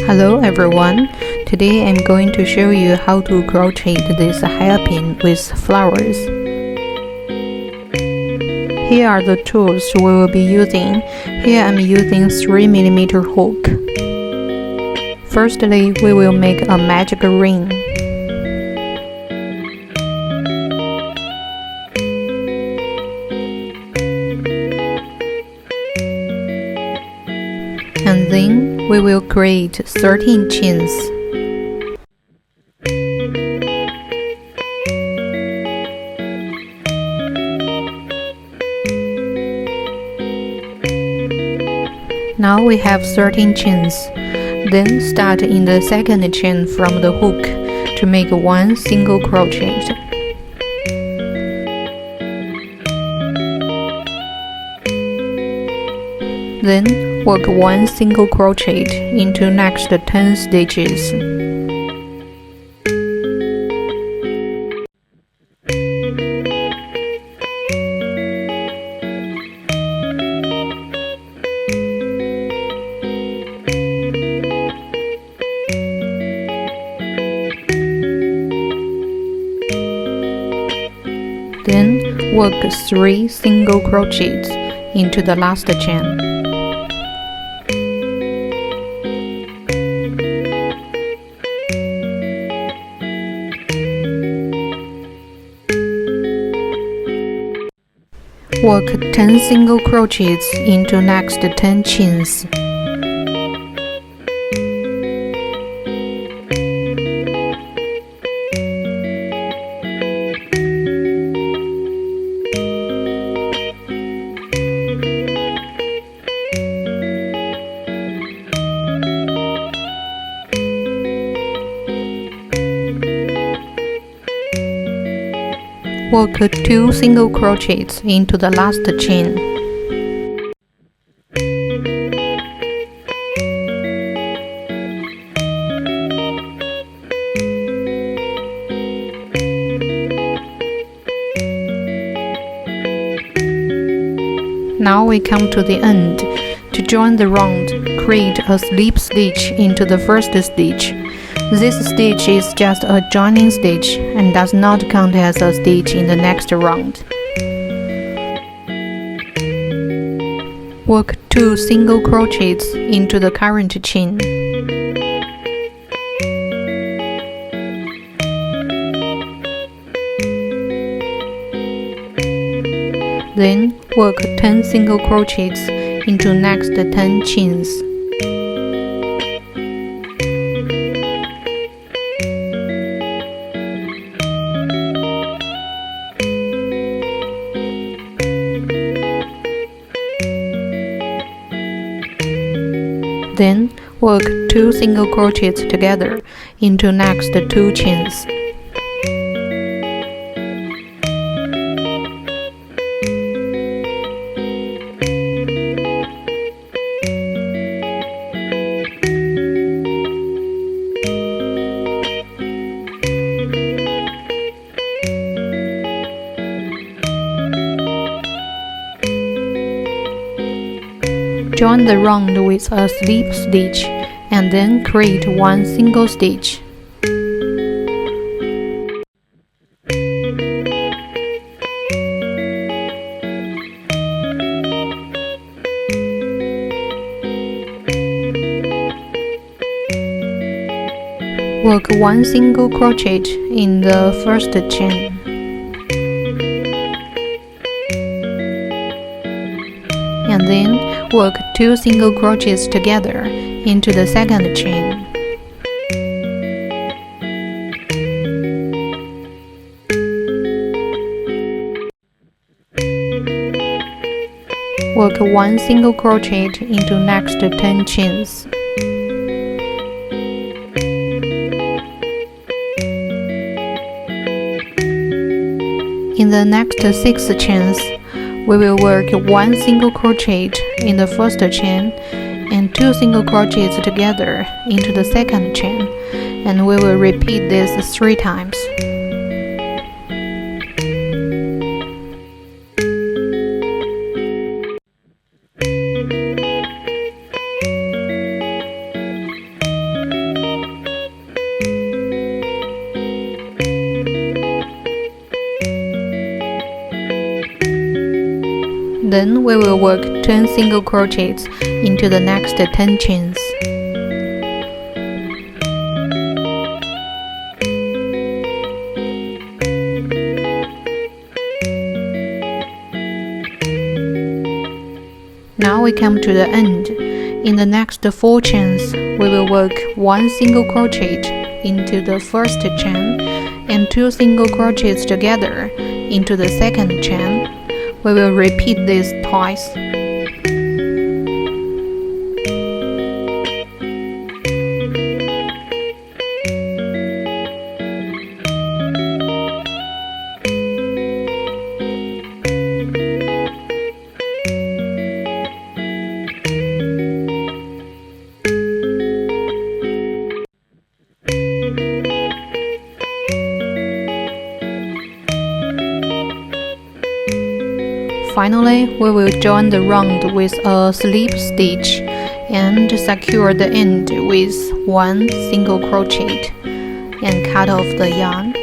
Hello everyone, today I'm going to show you how to crochet this hairpin with flowers. Here are the tools we will be using. Here I'm using 3mm hook. Firstly, we will make a magic ring. And then we will create 13 chains. Now we have 13 chains. Then start in the second chain from the hook to make one single crochet. Then work one single crochet into next 10 stitches. Then work 3 single crochets into the last chain. Work 10 single crochets into next 10 chains. Work 2 single crochets into the last chain. Now we come to the end. To join the round, create a slip stitch into the first stitch. This stitch is just a joining stitch and does not count as a stitch in the next round. Work 2 single crochets into the current chain. Then work 10 single crochets into next 10 chains. Then work 2 single crochets together into next 2 chains. Join the round with a slip stitch and then create one single stitch. Work one single crochet in the first chain. And then work 2 single crochets together into the second chain. Work 1 single crochet into next 10 chains. In the next 6 chains, we will work 1 single crochet in the first chain and 2 single crochets together into the second chain, and we will repeat this 3 times. Then we will work 10 single crochets into the next 10 chains. Now we come to the end. In the next 4 chains, we will work 1 single crochet into the first chain and 2 single crochets together into the second chain. We will repeat this twice. Finally, we will join the round with a slip stitch and secure the end with 1 single crochet and cut off the yarn.